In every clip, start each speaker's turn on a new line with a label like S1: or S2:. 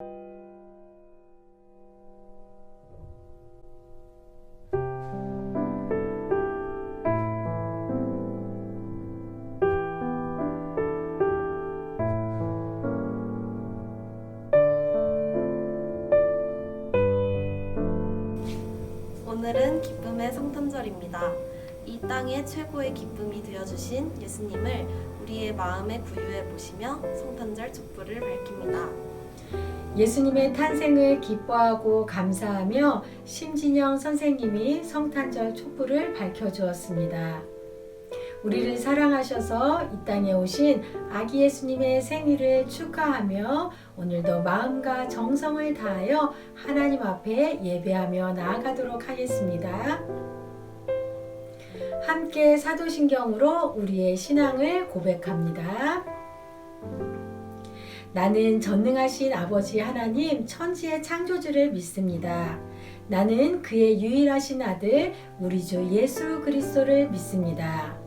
S1: 오늘은 기쁨의 성탄절입니다. 이 땅의 최고의 기쁨이 되어주신 예수님을 우리의 마음에 부유해 보시며 성탄절 촛불을 밝힙니다.
S2: 예수님의 탄생을 기뻐하고 감사하며 심진영 선생님이 성탄절 촛불을 밝혀주었습니다. 우리를 사랑하셔서 이 땅에 오신 아기 예수님의 생일을 축하하며 오늘도 마음과 정성을 다하여 하나님 앞에 예배하며 나아가도록 하겠습니다. 함께 사도신경으로 우리의 신앙을 고백합니다. 나는 전능하신 아버지 하나님 천지의 창조주를 믿습니다. 나는 그의 유일하신 아들 우리 주 예수 그리스도를 믿습니다.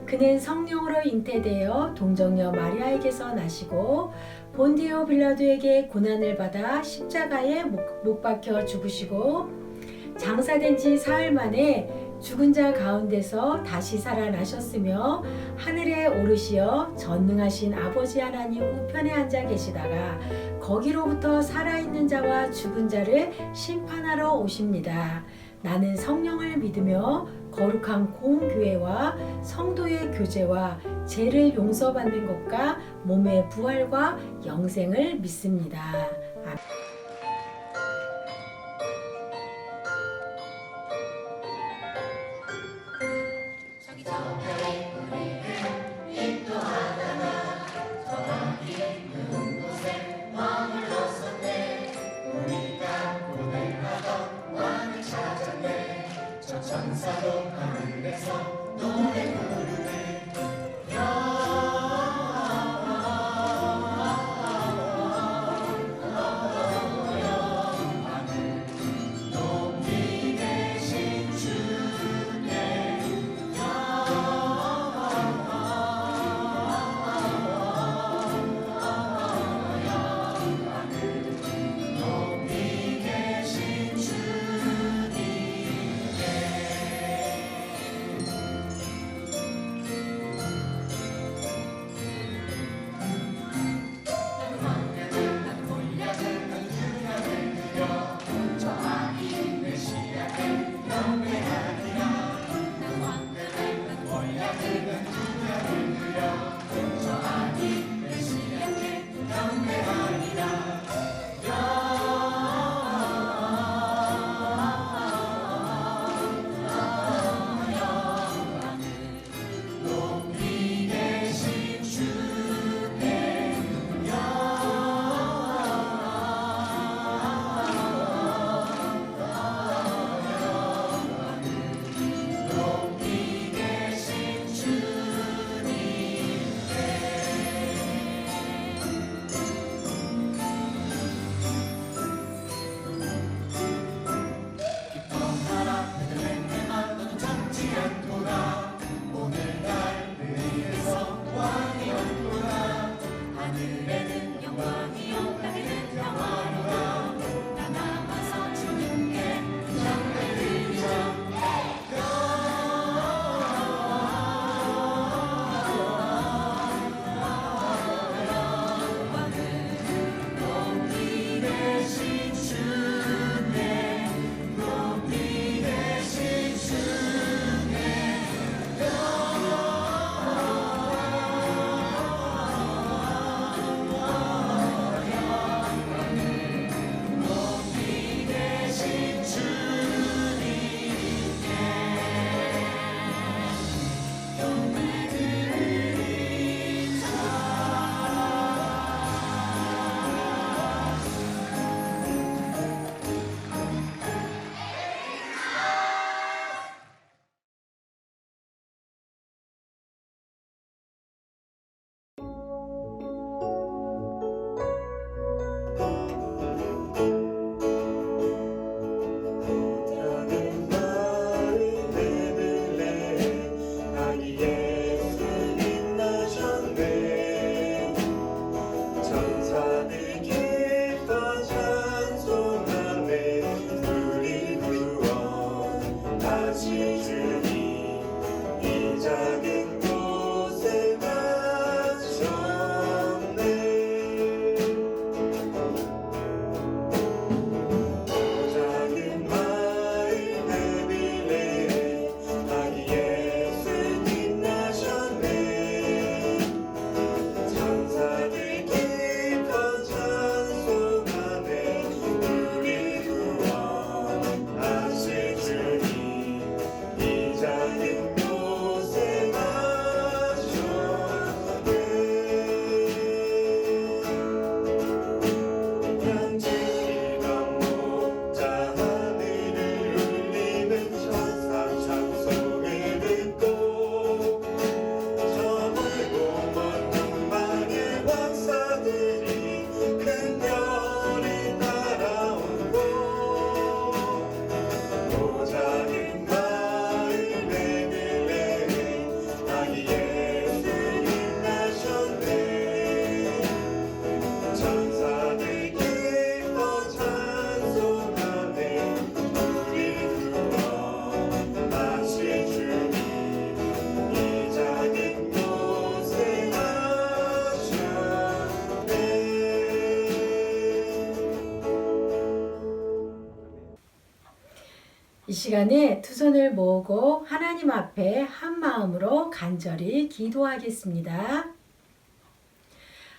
S2: 그는 성령으로 잉태되어 동정녀 마리아에게서 나시고 본디오 빌라도에게 고난을 받아 십자가에 못 박혀 죽으시고 장사된 지 사흘 만에 죽은 자 가운데서 다시 살아나셨으며 하늘에 오르시어 전능하신 아버지 하나님 우편에 앉아 계시다가 거기로부터 살아있는 자와 죽은 자를 심판하러 오십니다. 나는 성령을 믿으며 거룩한 공교회와 성도의 교제와 죄를 용서받는 것과 몸의 부활과 영생을 믿습니다. 아멘.
S3: 천사도 하늘에서 노래 부르네.
S2: 이 시간에 두 손을 모으고 하나님 앞에 한 마음으로 간절히 기도하겠습니다.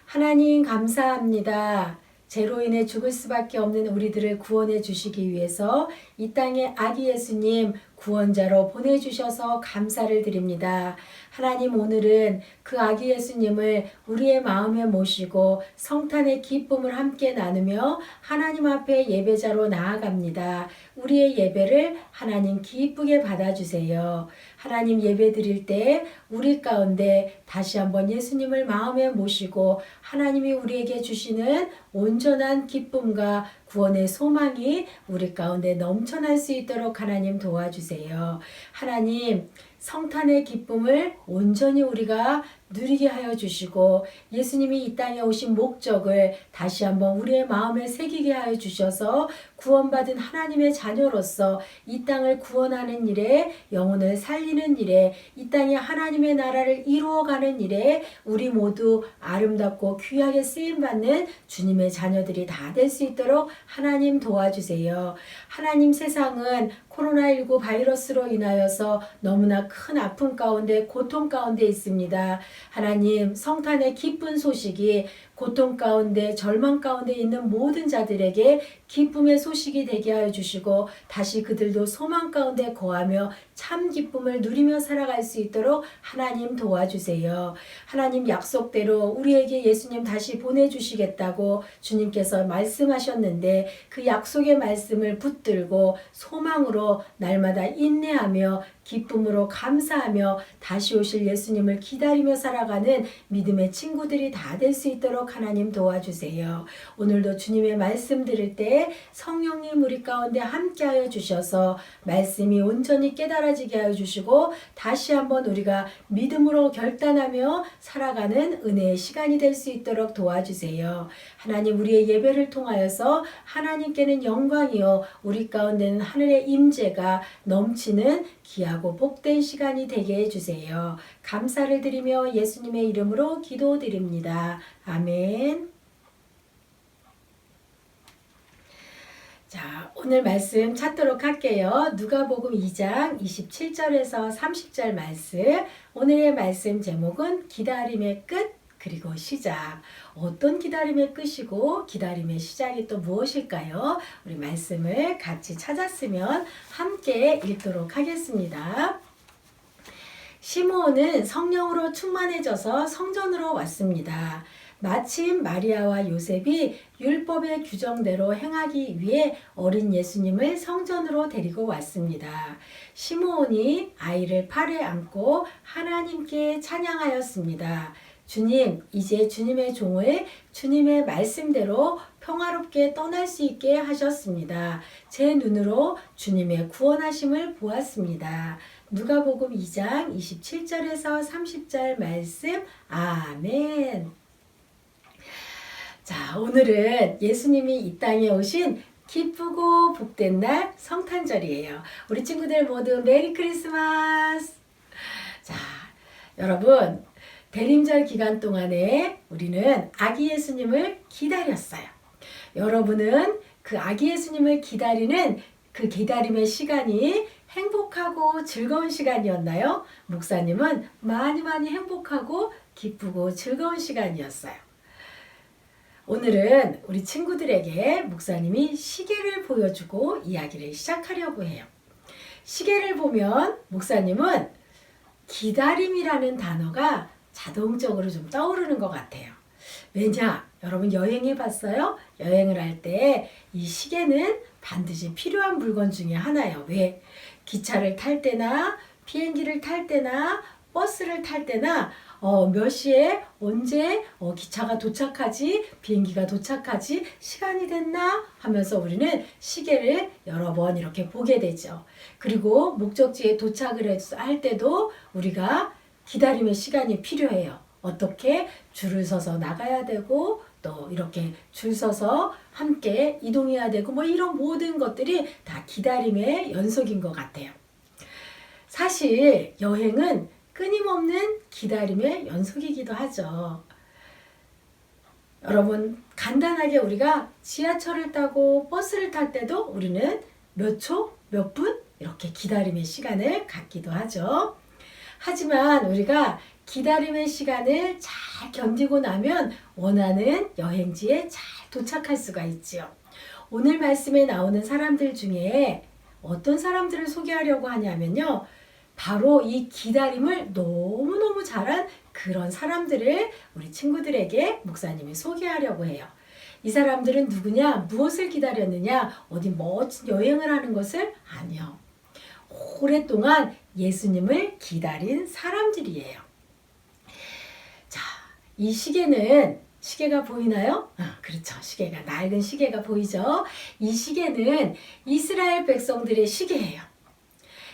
S2: 하나님 감사합니다. 죄로 인해 죽을 수밖에 없는 우리들을 구원해 주시기 위해서 이 땅에 아기 예수님 구원자로 보내주셔서 감사를 드립니다. 하나님, 오늘은 그 아기 예수님을 우리의 마음에 모시고 성탄의 기쁨을 함께 나누며 하나님 앞에 예배자로 나아갑니다. 우리의 예배를 하나님 기쁘게 받아주세요. 하나님, 예배 드릴 때 우리 가운데 다시 한번 예수님을 마음에 모시고 하나님이 우리에게 주시는 온전한 기쁨과 구원의 소망이 우리 가운데 넘쳐날 수 있도록 하나님 도와주세요. 하나님, 성탄의 기쁨을 온전히 우리가 누리게 하여 주시고 예수님이 이 땅에 오신 목적을 다시 한번 우리의 마음에 새기게 하여 주셔서 구원받은 하나님의 자녀로서 이 땅을 구원하는 일에, 영혼을 살리는 일에, 이 땅에 하나님의 나라를 이루어가는 일에 우리 모두 아름답고 귀하게 쓰임받는 주님의 자녀들이 다 될 수 있도록 하나님 도와주세요. 하나님, 세상은 코로나19 바이러스로 인하여서 너무나 큰 아픔 가운데, 고통 가운데 있습니다. 하나님, 성탄의 기쁜 소식이 고통 가운데, 절망 가운데 있는 모든 자들에게 기쁨의 소식이 되게 하여 주시고 다시 그들도 소망 가운데 거하며 참 기쁨을 누리며 살아갈 수 있도록 하나님 도와주세요. 하나님, 약속대로 우리에게 예수님 다시 보내주시겠다고 주님께서 말씀하셨는데 그 약속의 말씀을 붙들고 소망으로 날마다 인내하며 기쁨으로 감사하며 다시 오실 예수님을 기다리며 살아가는 믿음의 친구들이 다 될 수 있도록 하나님 도와주세요. 오늘도 주님의 말씀 들을 때 성령님 우리 가운데 함께하여 주셔서 말씀이 온전히 깨달아지게 하여 주시고 다시 한번 우리가 믿음으로 결단하며 살아가는 은혜의 시간이 될 수 있도록 도와주세요. 하나님, 우리의 예배를 통하여서 하나님께는 영광이요 우리 가운데는 하늘의 임재가 넘치는 귀하고 복된 시간이 되게 해주세요. 감사를 드리며 예수님의 이름으로 기도드립니다. 아멘. 자, 오늘 말씀 찾도록 할게요. 누가복음 2장 27절에서 30절 말씀. 오늘의 말씀 제목은 기다림의 끝 그리고 시작. 어떤 기다림의 끝이고 기다림의 시작이 또 무엇일까요? 우리 말씀을 같이 찾았으면 함께 읽도록 하겠습니다. 시므온은 성령으로 충만해져서 성전으로 왔습니다. 마침 마리아와 요셉이 율법의 규정대로 행하기 위해 어린 예수님을 성전으로 데리고 왔습니다. 시므온이 아이를 팔에 안고 하나님께 찬양하였습니다. 주님, 이제 주님의 종을 주님의 말씀대로 평화롭게 떠날 수 있게 하셨습니다. 제 눈으로 주님의 구원하심을 보았습니다. 누가복음 2장 27절에서 30절 말씀. 아멘. 자, 오늘은 예수님이 이 땅에 오신 기쁘고 복된 날 성탄절이에요. 우리 친구들 모두 메리 크리스마스. 자, 여러분, 대림절 기간 동안에 우리는 아기 예수님을 기다렸어요. 여러분은 그 아기 예수님을 기다리는 그 기다림의 시간이 행복하고 즐거운 시간이었나요? 목사님은 많이 행복하고 기쁘고 즐거운 시간이었어요. 오늘은 우리 친구들에게 목사님이 시계를 보여주고 이야기를 시작하려고 해요. 시계를 보면 목사님은 기다림이라는 단어가 자동적으로 좀 떠오르는 것 같아요. 왜냐? 여러분 여행해 봤어요? 여행을 할 때 이 시계는 반드시 필요한 물건 중에 하나예요. 왜? 기차를 탈 때나 비행기를 탈 때나 버스를 탈 때나 몇 시에 언제 기차가 도착하지, 비행기가 도착하지, 시간이 됐나 하면서 우리는 시계를 여러 번 이렇게 보게 되죠. 그리고 목적지에 도착을 할 때도 우리가 기다림의 시간이 필요해요. 어떻게? 줄을 서서 나가야 되고 또 이렇게 줄 서서 함께 이동해야 되고 뭐 이런 모든 것들이 다 기다림의 연속인 것 같아요. 사실 여행은 끊임없는 기다림의 연속이기도 하죠. 여러분, 간단하게 우리가 지하철을 타고 버스를 탈 때도 우리는 몇 초, 몇 분 이렇게 기다림의 시간을 갖기도 하죠. 하지만 우리가 기다림의 시간을 잘 견디고 나면 원하는 여행지에 잘 도착할 수가 있지요. 오늘 말씀에 나오는 사람들 중에 어떤 사람들을 소개하려고 하냐면요. 바로 이 기다림을 너무너무 잘한 그런 사람들을 우리 친구들에게 목사님이 소개하려고 해요. 이 사람들은 누구냐? 무엇을 기다렸느냐? 어디 멋진 여행을 하는 것을? 아니요. 오랫동안 예수님을 기다린 사람들이에요. 자, 이 시계가 보이나요? 그렇죠. 시계가, 낡은 시계가 보이죠? 이 시계는 이스라엘 백성들의 시계예요.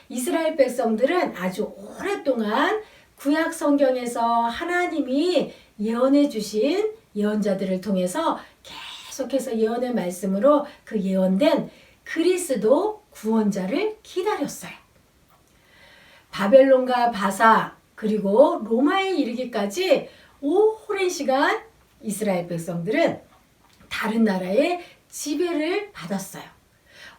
S2: 이스라엘 백성들은 아주 오랫동안 구약 성경에서 하나님이 예언해 주신 예언자들을 통해서 계속해서 예언의 말씀으로 그 예언된 그리스도 구원자를 기다렸어요. 바벨론과 바사 그리고 로마에 이르기까지 오랜 시간 이스라엘 백성들은 다른 나라의 지배를 받았어요.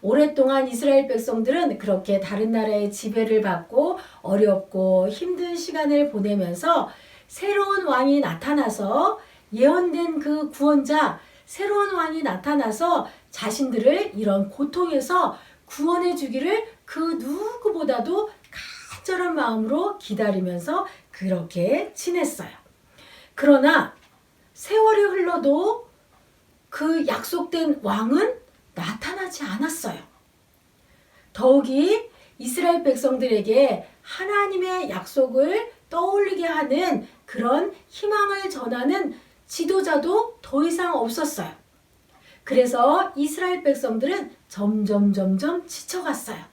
S2: 오랫동안 이스라엘 백성들은 그렇게 다른 나라의 지배를 받고 어렵고 힘든 시간을 보내면서 새로운 왕이 나타나서 예언된 그 구원자, 새로운 왕이 나타나서 자신들을 이런 고통에서 구원해 주기를 그 누구보다도 간절한 마음으로 기다리면서 그렇게 지냈어요. 그러나 세월이 흘러도 그 약속된 왕은 나타나지 않았어요. 더욱이 이스라엘 백성들에게 하나님의 약속을 떠올리게 하는 그런 희망을 전하는 지도자도 더 이상 없었어요. 그래서 이스라엘 백성들은 점점 지쳐갔어요.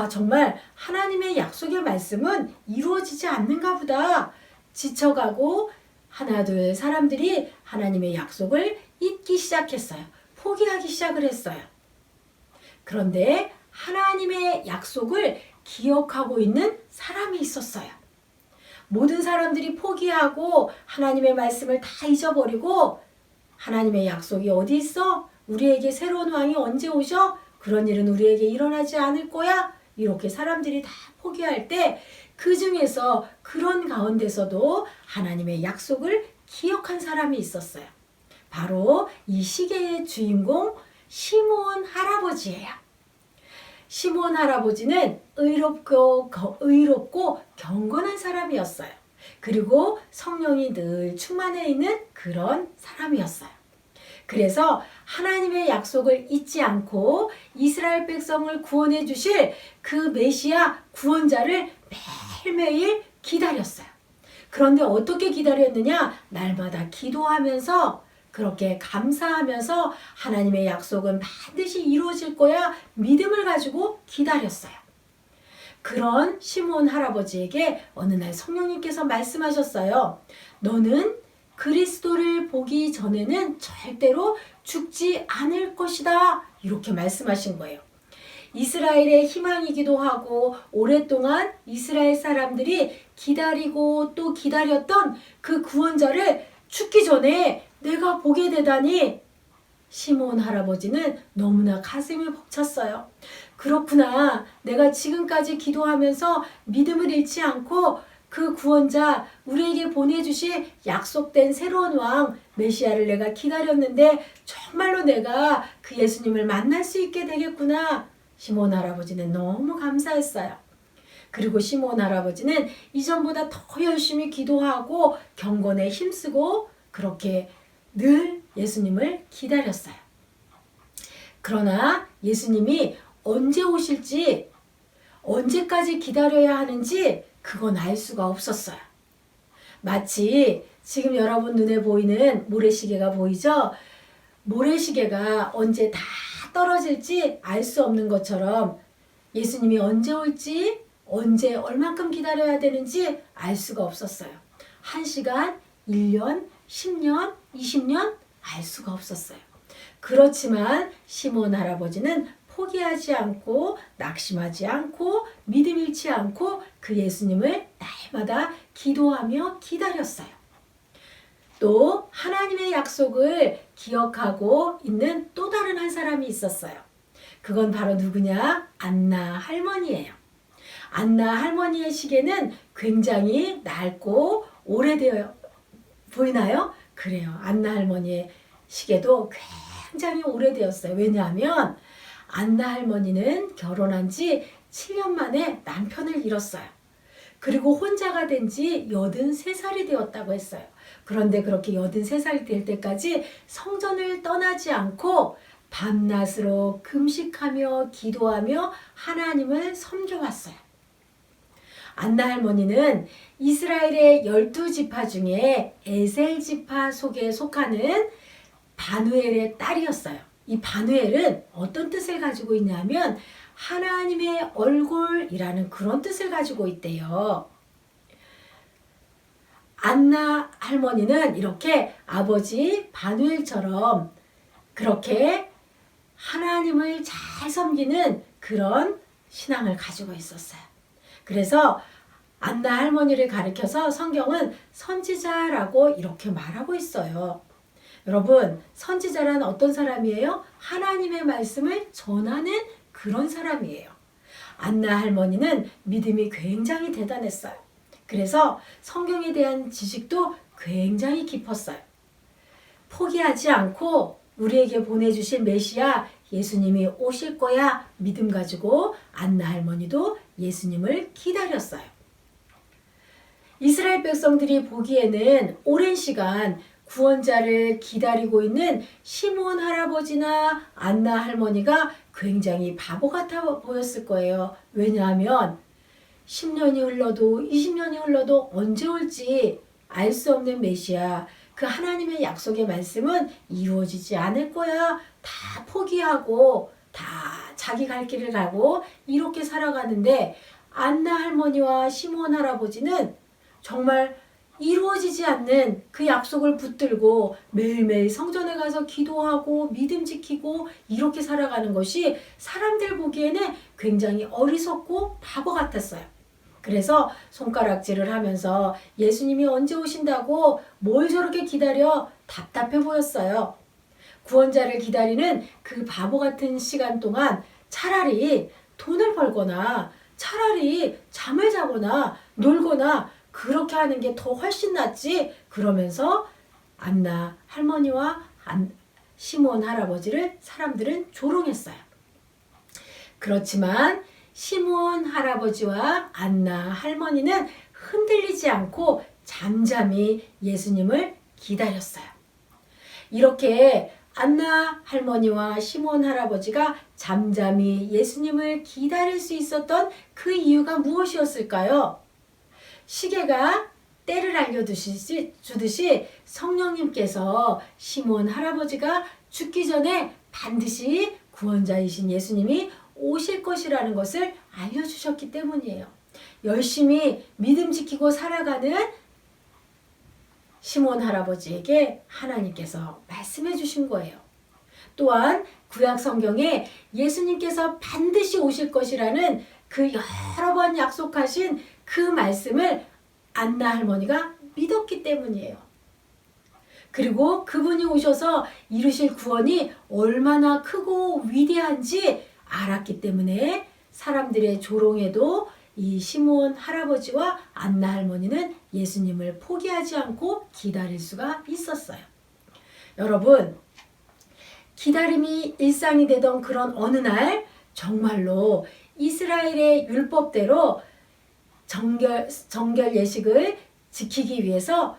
S2: 정말 하나님의 약속의 말씀은 이루어지지 않는가 보다. 지쳐가고 하나 둘 사람들이 하나님의 약속을 잊기 시작했어요. 포기하기 시작을 했어요. 그런데 하나님의 약속을 기억하고 있는 사람이 있었어요. 모든 사람들이 포기하고 하나님의 말씀을 다 잊어버리고 하나님의 약속이 어디 있어? 우리에게 새로운 왕이 언제 오셔? 그런 일은 우리에게 일어나지 않을 거야? 이렇게 사람들이 다 포기할 때 그 중에서 그런 가운데서도 하나님의 약속을 기억한 사람이 있었어요. 바로 이 시계의 주인공 시므온 할아버지예요. 시므온 할아버지는 의롭고 경건한 사람이었어요. 그리고 성령이 늘 충만해 있는 그런 사람이었어요. 그래서 하나님의 약속을 잊지 않고 이스라엘 백성을 구원해 주실 그 메시아 구원자를 매일매일 기다렸어요. 그런데 어떻게 기다렸느냐? 날마다 기도하면서 그렇게 감사하면서 하나님의 약속은 반드시 이루어질 거야 믿음을 가지고 기다렸어요. 그런 시므온 할아버지에게 어느 날 성령님께서 말씀하셨어요. 너는 그리스도를 보기 전에는 절대로 죽지 않을 것이다. 이렇게 말씀하신 거예요. 이스라엘의 희망이기도 하고 오랫동안 이스라엘 사람들이 기다리고 또 기다렸던 그 구원자를 죽기 전에 내가 보게 되다니 시므온 할아버지는 너무나 가슴이 벅찼어요. 그렇구나. 내가 지금까지 기도하면서 믿음을 잃지 않고 그 구원자 우리에게 보내주실 약속된 새로운 왕 메시아를 내가 기다렸는데 정말로 내가 그 예수님을 만날 수 있게 되겠구나. 시므온 할아버지는 너무 감사했어요. 그리고 시므온 할아버지는 이전보다 더 열심히 기도하고 경건에 힘쓰고 그렇게 늘 예수님을 기다렸어요. 그러나 예수님이 언제 오실지 언제까지 기다려야 하는지 그건 알 수가 없었어요. 마치 지금 여러분 눈에 보이는 모래시계가 보이죠? 모래시계가 언제 다 떨어질지 알 수 없는 것처럼 예수님이 언제 올지 언제 얼만큼 기다려야 되는지 알 수가 없었어요. 1시간, 1년, 10년, 20년 알 수가 없었어요. 그렇지만 시므온 할아버지는 포기하지 않고 낙심하지 않고 믿음 잃지 않고 그 예수님을 날마다 기도하며 기다렸어요. 또 하나님의 약속을 기억하고 있는 또 다른 한 사람이 있었어요. 그건 바로 누구냐? 안나 할머니예요. 안나 할머니의 시계는 굉장히 낡고 오래되어 보이나요? 그래요. 안나 할머니의 시계도 굉장히 오래되었어요. 왜냐하면 안나 할머니는 결혼한 지 7년 만에 남편을 잃었어요. 그리고 혼자가 된 지 83살이 되었다고 했어요. 그런데 그렇게 83살이 될 때까지 성전을 떠나지 않고 밤낮으로 금식하며 기도하며 하나님을 섬겨왔어요. 안나 할머니는 이스라엘의 12지파 중에 에셀 지파 속에 속하는 바누엘의 딸이었어요. 이 바누엘은 어떤 뜻을 가지고 있냐면 하나님의 얼굴이라는 그런 뜻을 가지고 있대요. 안나 할머니는 이렇게 아버지 바누엘처럼 그렇게 하나님을 잘 섬기는 그런 신앙을 가지고 있었어요. 그래서 안나 할머니를 가리켜서 성경은 선지자라고 이렇게 말하고 있어요. 여러분, 선지자란 어떤 사람이에요? 하나님의 말씀을 전하는 그런 사람이에요. 안나 할머니는 믿음이 굉장히 대단했어요. 그래서 성경에 대한 지식도 굉장히 깊었어요. 포기하지 않고 우리에게 보내주신 메시아 예수님이 오실 거야 믿음 가지고 안나 할머니도 예수님을 기다렸어요. 이스라엘 백성들이 보기에는 오랜 시간 구원자를 기다리고 있는 시몬 할아버지나 안나 할머니가 굉장히 바보 같아 보였을 거예요. 왜냐하면 10년이 흘러도 20년이 흘러도 언제 올지 알 수 없는 메시아, 그 하나님의 약속의 말씀은 이루어지지 않을 거야. 다 포기하고 다 자기 갈 길을 가고 이렇게 살아가는데 안나 할머니와 시몬 할아버지는 정말 이루어지지 않는 그 약속을 붙들고 매일매일 성전에 가서 기도하고 믿음 지키고 이렇게 살아가는 것이 사람들 보기에는 굉장히 어리석고 바보 같았어요. 그래서 손가락질을 하면서 예수님이 언제 오신다고 뭘 저렇게 기다려 답답해 보였어요. 구원자를 기다리는 그 바보 같은 시간 동안 차라리 돈을 벌거나 차라리 잠을 자거나 놀거나 그렇게 하는 게 더 훨씬 낫지. 그러면서 안나 할머니와 시몬 할아버지를 사람들은 조롱했어요. 그렇지만 시몬 할아버지와 안나 할머니는 흔들리지 않고 잠잠히 예수님을 기다렸어요. 이렇게 안나 할머니와 시몬 할아버지가 잠잠히 예수님을 기다릴 수 있었던 그 이유가 무엇이었을까요? 시계가 때를 알려주듯이 성령님께서 시몬 할아버지가 죽기 전에 반드시 구원자이신 예수님이 오실 것이라는 것을 알려주셨기 때문이에요. 열심히 믿음 지키고 살아가는 시몬 할아버지에게 하나님께서 말씀해 주신 거예요. 또한 구약 성경에 예수님께서 반드시 오실 것이라는 그 여러 번 약속하신 그 말씀을 안나 할머니가 믿었기 때문이에요. 그리고 그분이 오셔서 이루실 구원이 얼마나 크고 위대한지 알았기 때문에 사람들의 조롱에도 이 시몬 할아버지와 안나 할머니는 예수님을 포기하지 않고 기다릴 수가 있었어요. 여러분, 기다림이 일상이 되던 그런 어느 날 정말로 이스라엘의 율법대로 정결 예식을 지키기 위해서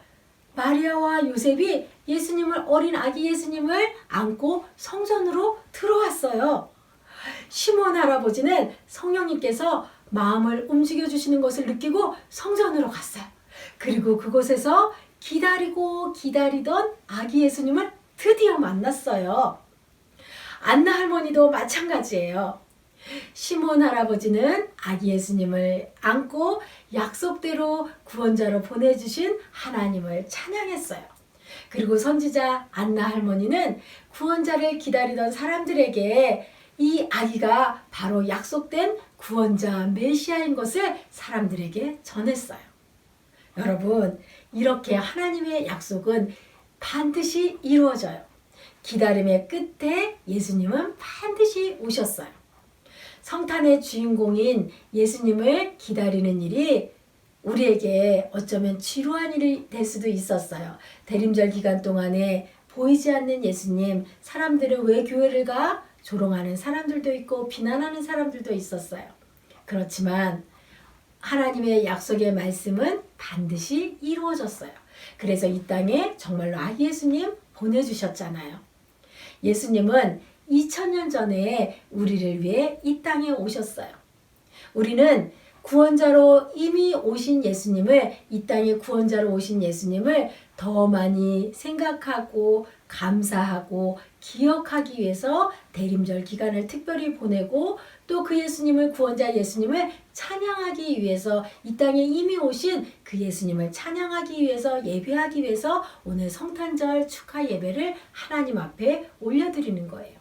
S2: 마리아와 요셉이 예수님을 어린 아기 예수님을 안고 성전으로 들어왔어요. 시몬 할아버지는 성령님께서 마음을 움직여 주시는 것을 느끼고 성전으로 갔어요. 그리고 그곳에서 기다리고 기다리던 아기 예수님을 드디어 만났어요. 안나 할머니도 마찬가지예요. 시몬 할아버지는 아기 예수님을 안고 약속대로 구원자로 보내주신 하나님을 찬양했어요. 그리고 선지자 안나 할머니는 구원자를 기다리던 사람들에게 이 아기가 바로 약속된 구원자 메시아인 것을 사람들에게 전했어요. 여러분, 이렇게 하나님의 약속은 반드시 이루어져요. 기다림의 끝에 예수님은 반드시 오셨어요. 성탄의 주인공인 예수님을 기다리는 일이 우리에게 어쩌면 지루한 일이 될 수도 있었어요. 대림절 기간 동안에 보이지 않는 예수님, 사람들은 왜 교회를 가? 조롱하는 사람들도 있고 비난하는 사람들도 있었어요. 그렇지만 하나님의 약속의 말씀은 반드시 이루어졌어요. 그래서 이 땅에 정말로 아기 예수님 보내주셨잖아요. 예수님은 2000년 전에 우리를 위해 이 땅에 오셨어요. 우리는 구원자로 이미 오신 예수님을, 이 땅에 구원자로 오신 예수님을 더 많이 생각하고 감사하고 기억하기 위해서 대림절 기간을 특별히 보내고 또 그 예수님을, 구원자 예수님을 찬양하기 위해서, 이 땅에 이미 오신 그 예수님을 찬양하기 위해서, 예배하기 위해서 오늘 성탄절 축하 예배를 하나님 앞에 올려드리는 거예요.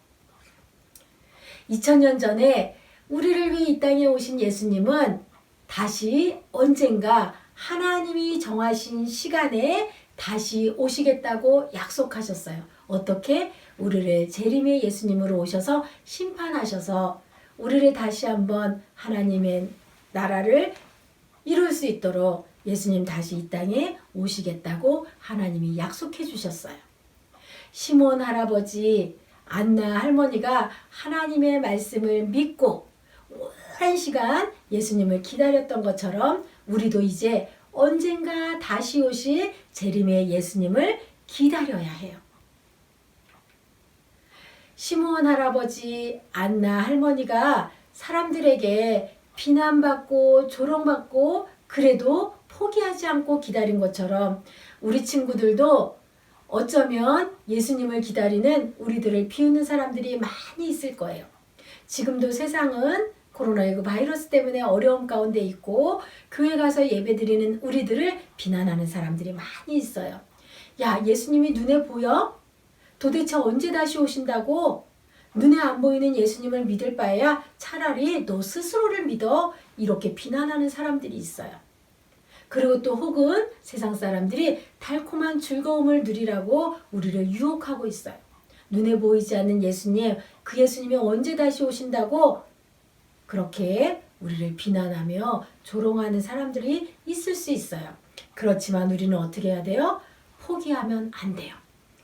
S2: 2000년 전에 우리를 위해 이 땅에 오신 예수님은 다시 언젠가 하나님이 정하신 시간에 다시 오시겠다고 약속하셨어요. 어떻게? 우리를 재림의 예수님으로 오셔서 심판하셔서 우리를 다시 한번 하나님의 나라를 이룰 수 있도록 예수님 다시 이 땅에 오시겠다고 하나님이 약속해 주셨어요. 시몬 할아버지, 안나 할머니가 하나님의 말씀을 믿고 오랜 시간 예수님을 기다렸던 것처럼 우리도 이제 언젠가 다시 오실 재림의 예수님을 기다려야 해요. 시므온 할아버지, 안나 할머니가 사람들에게 비난받고 조롱받고 그래도 포기하지 않고 기다린 것처럼 우리 친구들도 어쩌면 예수님을 기다리는 우리들을 비웃는 사람들이 많이 있을 거예요. 지금도 세상은 코로나19 바이러스 때문에 어려움 가운데 있고 교회 가서 예배드리는 우리들을 비난하는 사람들이 많이 있어요. 야, 예수님이 눈에 보여? 도대체 언제 다시 오신다고? 눈에 안 보이는 예수님을 믿을 바에야 차라리 너 스스로를 믿어. 이렇게 비난하는 사람들이 있어요. 그리고 또 혹은 세상 사람들이 달콤한 즐거움을 누리라고 우리를 유혹하고 있어요. 눈에 보이지 않는 예수님, 그 예수님이 언제 다시 오신다고 그렇게 우리를 비난하며 조롱하는 사람들이 있을 수 있어요. 그렇지만 우리는 어떻게 해야 돼요? 포기하면 안 돼요.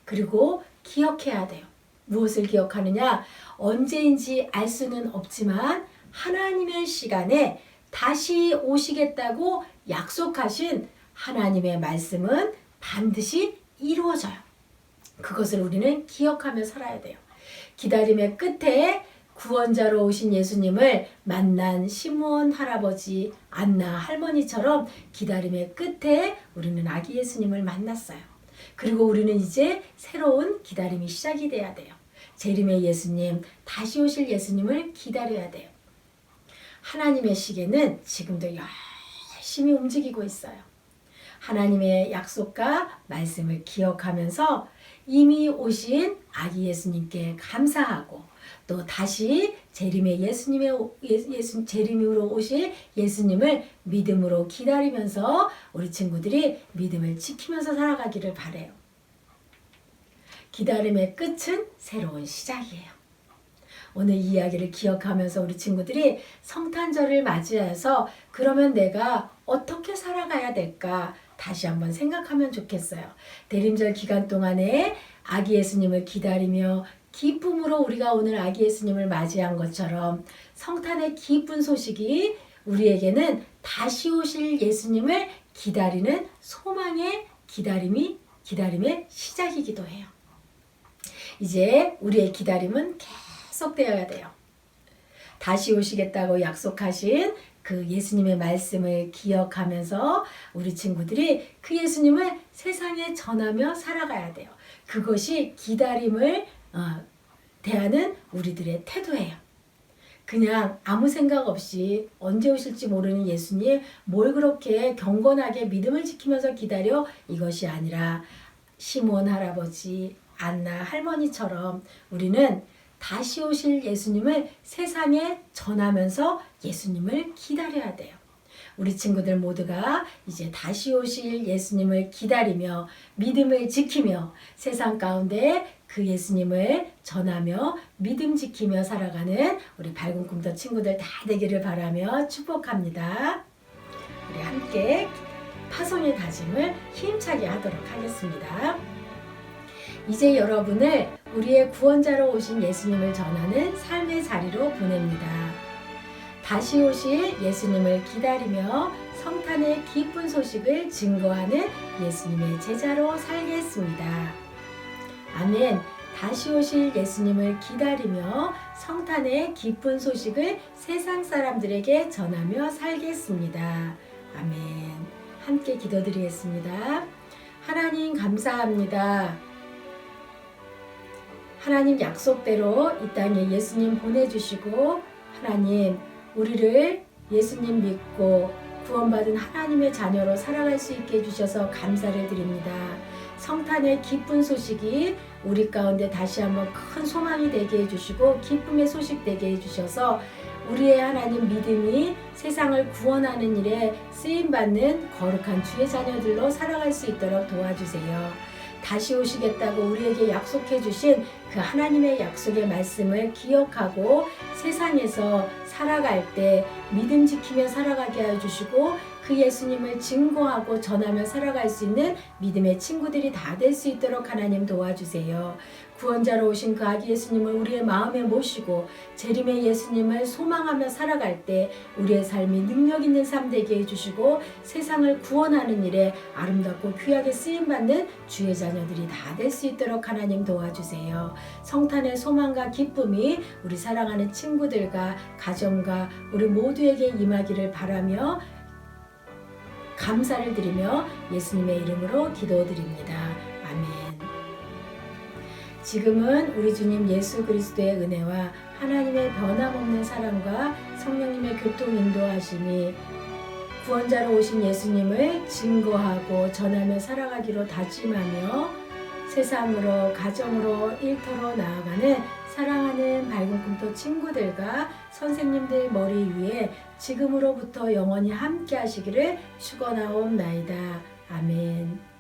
S2: 그리고 기억해야 돼요. 무엇을 기억하느냐? 언제인지 알 수는 없지만 하나님의 시간에 다시 오시겠다고 약속하신 하나님의 말씀은 반드시 이루어져요. 그것을 우리는 기억하며 살아야 돼요. 기다림의 끝에 구원자로 오신 예수님을 만난 시므온 할아버지, 안나 할머니처럼 기다림의 끝에 우리는 아기 예수님을 만났어요. 그리고 우리는 이제 새로운 기다림이 시작이 돼야 돼요. 재림의 예수님, 다시 오실 예수님을 기다려야 돼요. 하나님의 시계는 지금도 열심히 움직이고 있어요. 하나님의 약속과 말씀을 기억하면서 이미 오신 아기 예수님께 감사하고 또 다시 재림의 재림으로 오실 예수님을 믿음으로 기다리면서 우리 친구들이 믿음을 지키면서 살아가기를 바래요. 기다림의 끝은 새로운 시작이에요. 오늘 이 이야기를 기억하면서 우리 친구들이 성탄절을 맞이해서 그러면 내가 어떻게 살아가야 될까 다시 한번 생각하면 좋겠어요. 대림절 기간 동안에 아기 예수님을 기다리며 기쁨으로 우리가 오늘 아기 예수님을 맞이한 것처럼 성탄의 기쁜 소식이 우리에게는 다시 오실 예수님을 기다리는 소망의 기다림의 시작이기도 해요. 이제 우리의 기다림은 계속되어야 돼요. 다시 오시겠다고 약속하신 그 예수님의 말씀을 기억하면서 우리 친구들이 그 예수님을 세상에 전하며 살아가야 돼요. 그것이 기다림을 대하는 우리들의 태도예요. 그냥 아무 생각 없이 언제 오실지 모르는 예수님 뭘 그렇게 경건하게 믿음을 지키면서 기다려? 이것이 아니라 시므온 할아버지, 안나 할머니처럼 우리는 다시 오실 예수님을 세상에 전하면서 예수님을 기다려야 돼요. 우리 친구들 모두가 이제 다시 오실 예수님을 기다리며 믿음을 지키며 세상 가운데 그 그 예수님을 전하며 믿음 지키며 살아가는 우리 밝은 꿈터 친구들 다 되기를 바라며 축복합니다. 우리 함께 파송의 다짐을 힘차게 하도록 하겠습니다. 이제 여러분을 우리의 구원자로 오신 예수님을 전하는 삶의 자리로 보냅니다. 다시 오실 예수님을 기다리며 성탄의 기쁜 소식을 증거하는 예수님의 제자로 살겠습니다. 아멘. 다시 오실 예수님을 기다리며 성탄의 기쁜 소식을 세상 사람들에게 전하며 살겠습니다. 아멘. 함께 기도드리겠습니다. 하나님 감사합니다. 하나님 약속대로 이 땅에 예수님 보내주시고 하나님 우리를 예수님 믿고 구원받은 하나님의 자녀로 살아갈 수 있게 해주셔서 감사를 드립니다. 성탄의 기쁜 소식이 우리 가운데 다시 한번 큰 소망이 되게 해주시고 기쁨의 소식 되게 해주셔서 우리의 하나님 믿음이 세상을 구원하는 일에 쓰임받는 거룩한 주의 자녀들로 살아갈 수 있도록 도와주세요. 다시 오시겠다고 우리에게 약속해 주신 그 하나님의 약속의 말씀을 기억하고 세상에서 살아갈 때 믿음 지키며 살아가게 하여 주시고 그 예수님을 증거하고 전하며 살아갈 수 있는 믿음의 친구들이 다 될 수 있도록 하나님 도와주세요. 구원자로 오신 그 아기 예수님을 우리의 마음에 모시고 재림의 예수님을 소망하며 살아갈 때 우리의 삶이 능력 있는 삶 되게 해주시고 세상을 구원하는 일에 아름답고 귀하게 쓰임받는 주의 자녀들이 다 될 수 있도록 하나님 도와주세요. 성탄의 소망과 기쁨이 우리 사랑하는 친구들과 가정과 우리 모두에게 임하기를 바라며 감사를 드리며 예수님의 이름으로 기도드립니다. 아멘. 지금은 우리 주님 예수 그리스도의 은혜와 하나님의 변함없는 사랑과 성령님의 교통 인도하심이 구원자로 오신 예수님을 증거하고 전하며 살아가기로 다짐하며 세상으로 가정으로 일터로 나아가는 사랑하는 밝은 꿈터 친구들과 선생님들 머리 위에 지금으로부터 영원히 함께 하시기를 축원하옵나이다. 아멘.